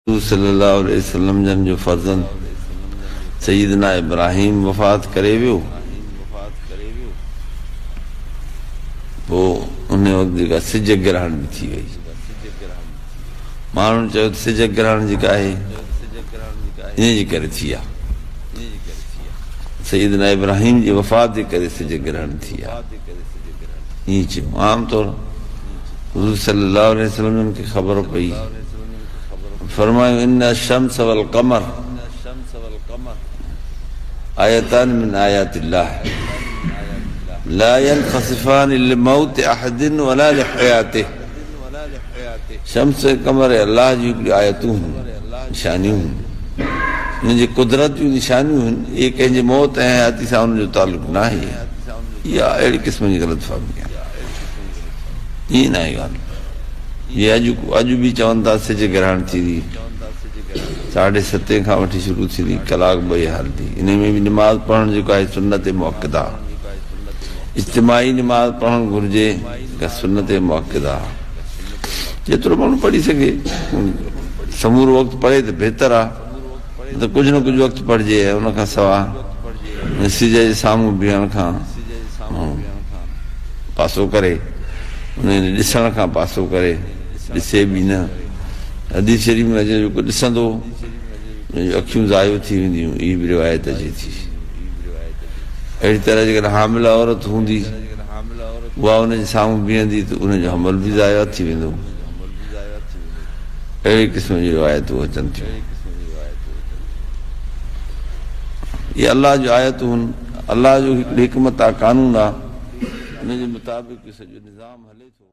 सल्लल्लाहु अलैहि वसल्लम जन जो फर्जंद सईदना इब्राहिम वफ़ात करे वियो वो उन वक़्त जेका सिज ग्रहण भी थी वई। माण्हुनि चयो त सिज ग्रहण जेका आहे इन जे करे थी आहे, सईदना इब्राहिम जी वफ़ात जे करे सिज ग्रहण थी आहे। ईअं चयो आमतौर हुज़ूर सल्लल्लाहु अलैहि वसल्लम जन खे ख़बर पई, फरमायो इन शम्स वल कमर आयतान मिन आयातिल्लाह ला यनखसिफान लिमौत अहदिन वला लिहयातिह। शम्स कमर अल्लाह जी आयतूं निशानियूं, इन जी कुदरत जूं निशानियूं आहिनि। ये कंहिंजे मौत ऐं हयाती सां उन जो ताल्लुक न आहे। इहा अहिड़ी क़िस्म जी ग़लतफ़हमी आहे, ईअं न आहे ॻाल्हि। ये अॼु भी चवनि था सिज ग्रहण थींदी 7:30 खां वठी शुरू थींदी, कलाक 2 हलंदी। इन में भी नमाज़ पढ़ण जेको आहे सुन्नत मुअक्कदा, इज्तिमाई नमाज़ पढ़ण घुरिजे का सुन्नत मुअक्कदा। जेतिरो माण्हू पढ़ी सघे समूरो वक़्तु पढ़े त बहितर आहे, त कुझु न कुझु वक़्तु पढ़िजे। उन खां सवाइ सिज जे साम्हूं बीहण खां पासो करे, उन ॾिसण खां पासो करे, ॾिसे बि न। हदीस शरीफ़ में अचे जेको ॾिसंदो अखियूं ज़ायो थी वेंदियूं, इहा बि रिवायत अचे थी। अहिड़ी तरह जेकॾहिं हामिला औरत हूंदी उहा उनजे साम्हूं बीहंदी त उनजो हमल बि ज़ाया थी वेंदो। अहिड़ी क़िस्म जी रिवायतूं अचनि थियूं। इहे अलाह जूं आयतूं आहिनि, अलाह जो हिकिड़ी हिकमत आहे, कानून आहे, उनजे मुताबिक़ सॼो निज़ाम हले थो।